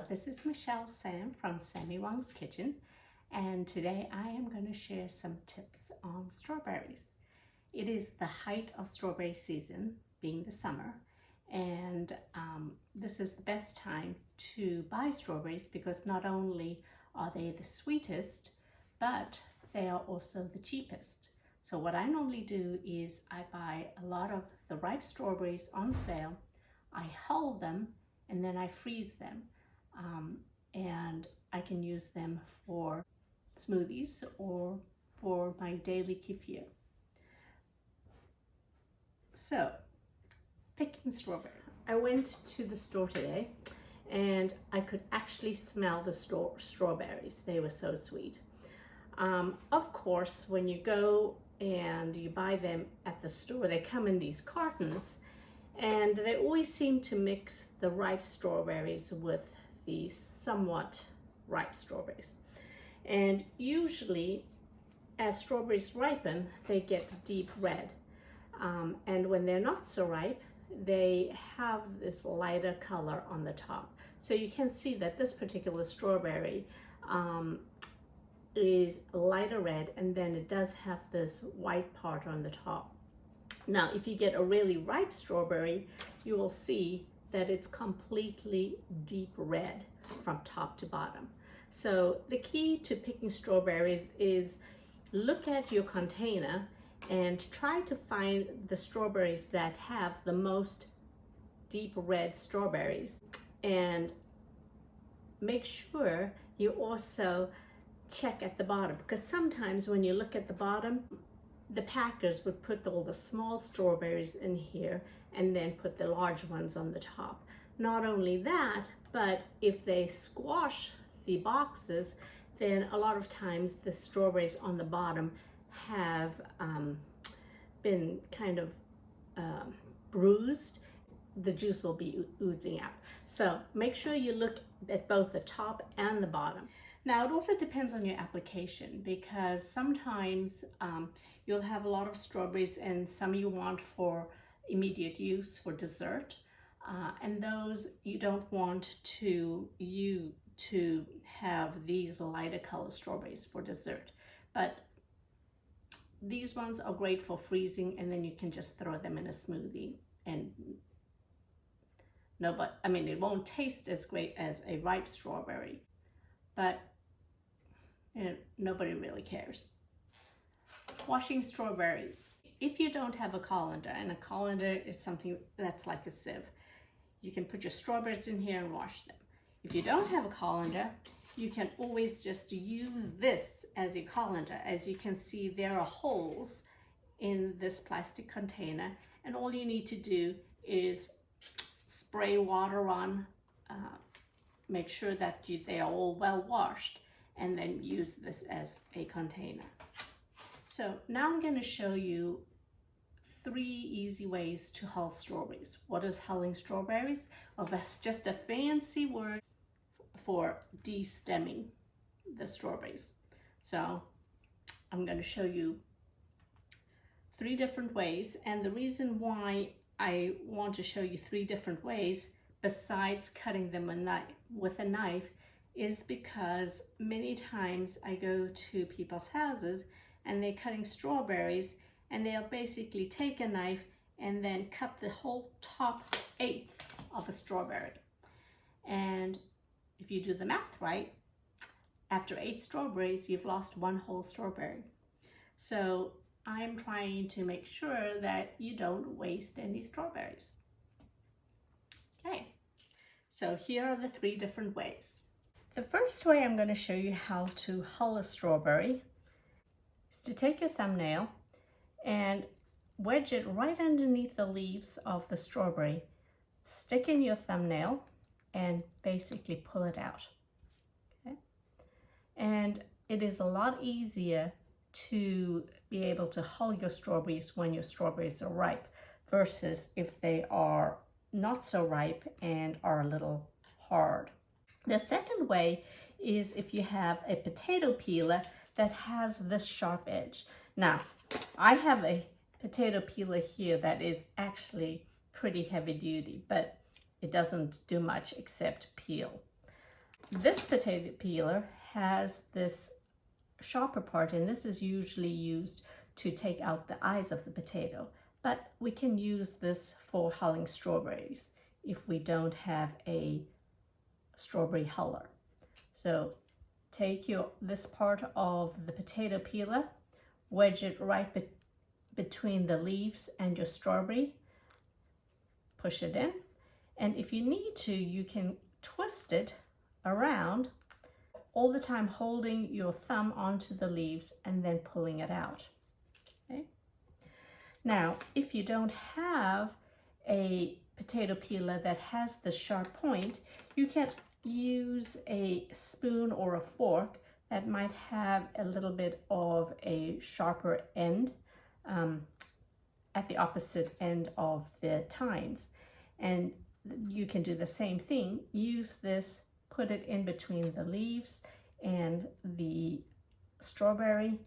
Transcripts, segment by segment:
this is Michelle from Sammy Wong's Kitchen, and today I am going to share some tips on strawberries. It is the height of strawberry season, being the summer, and this is the best time to buy strawberries because not only are they the sweetest, but they are also the cheapest. So what I normally do is I buy a lot of the ripe strawberries on sale, I hull them, and then I freeze them. And I can use them for smoothies or for my daily kefir. So, picking strawberries. I went to the store today and I could actually smell the strawberries. They were so sweet. Of course, when you go and you buy them at the store, they come in these cartons, and they always seem to mix the ripe strawberries with the somewhat ripe strawberries. And usually, as strawberries ripen, they get deep red. And when they're not so ripe, they have this lighter color on the top. So you can see that this particular strawberry is lighter red, and then it does have this white part on the top. Now, if you get a really ripe strawberry, you will see that it's completely deep red from top to bottom. So the key to picking strawberries is look at your container and try to find the strawberries that have the most deep red strawberries, and make sure you also check at the bottom, because sometimes when you look at the bottom, the packers would put all the small strawberries in here and then put the large ones on the top. Not only that, but if they squash the boxes, then a lot of times the strawberries on the bottom have been kind of bruised. The juice will be oozing out. So make sure you look at both the top and the bottom. Now, it also depends on your application, because sometimes you'll have a lot of strawberries and some you want for immediate use for dessert, and those you don't want you to have these lighter color strawberries for dessert. But these ones are great for freezing, and then you can just throw them in a smoothie. And it won't taste as great as a ripe strawberry, but nobody really cares. Washing strawberries. If you don't have a colander, and a colander is something that's like a sieve, you can put your strawberries in here and wash them. If you don't have a colander, you can always just use this as your colander. As you can see, there are holes in this plastic container, and all you need to do is spray water on, make sure that they are all well washed, and then use this as a container. So now I'm going to show you 3 easy ways to hull strawberries. What is hulling strawberries? Well, that's just a fancy word for de-stemming the strawberries. So I'm going to show you 3 different ways, and the reason why I want to show you 3 different ways besides cutting them with a knife is because many times I go to people's houses and they're cutting strawberries, and they'll basically take a knife and then cut the whole top 1/8 of a strawberry. And if you do the math right, after 8 strawberries, you've lost 1 whole strawberry. So I'm trying to make sure that you don't waste any strawberries. Okay, so here are the 3 different ways. The first way I'm going to show you how to hull a strawberry is to take your thumbnail and wedge it right underneath the leaves of the strawberry. Stick in your thumbnail and basically pull it out. Okay? And it is a lot easier to be able to hull your strawberries when your strawberries are ripe versus if they are not so ripe and are a little hard. The second way is if you have a potato peeler that has this sharp edge. Now, I have a potato peeler here that is actually pretty heavy duty, but it doesn't do much except peel. This potato peeler has this sharper part, and this is usually used to take out the eyes of the potato, but we can use this for hulling strawberries if we don't have a strawberry huller. So take this part of the potato peeler, wedge it right between the leaves and your strawberry, push it in, and if you need to, you can twist it around, all the time holding your thumb onto the leaves and then pulling it out. Okay? Now, if you don't have a potato peeler that has the sharp point, you can use a spoon or a fork that might have a little bit of a sharper end at the opposite end of the tines. And you can do the same thing. Use this, put it in between the leaves and the strawberry,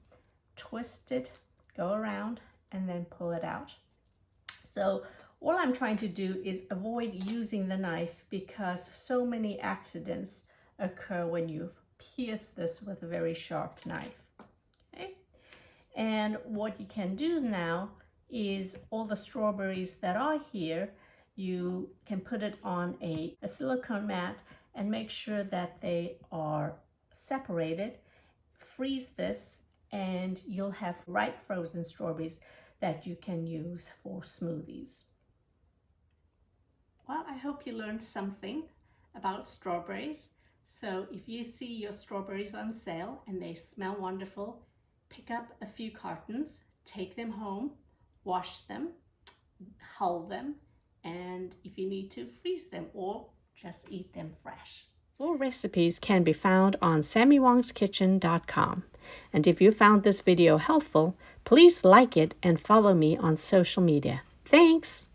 twist it, go around, and then pull it out. So all I'm trying to do is avoid using the knife because so many accidents occur when you pierce this with a very sharp knife. Okay? And what you can do now is all the strawberries that are here, you can put it on a silicone mat and make sure that they are separated. Freeze this and you'll have ripe frozen strawberries that you can use for smoothies. Well, I hope you learned something about strawberries. So if you see your strawberries on sale and they smell wonderful, pick up a few cartons, take them home, wash them, hull them, and if you need to, freeze them or just eat them fresh. Full recipes can be found on sammywongsKitchen.com. And if you found this video helpful, please like it and follow me on social media. Thanks!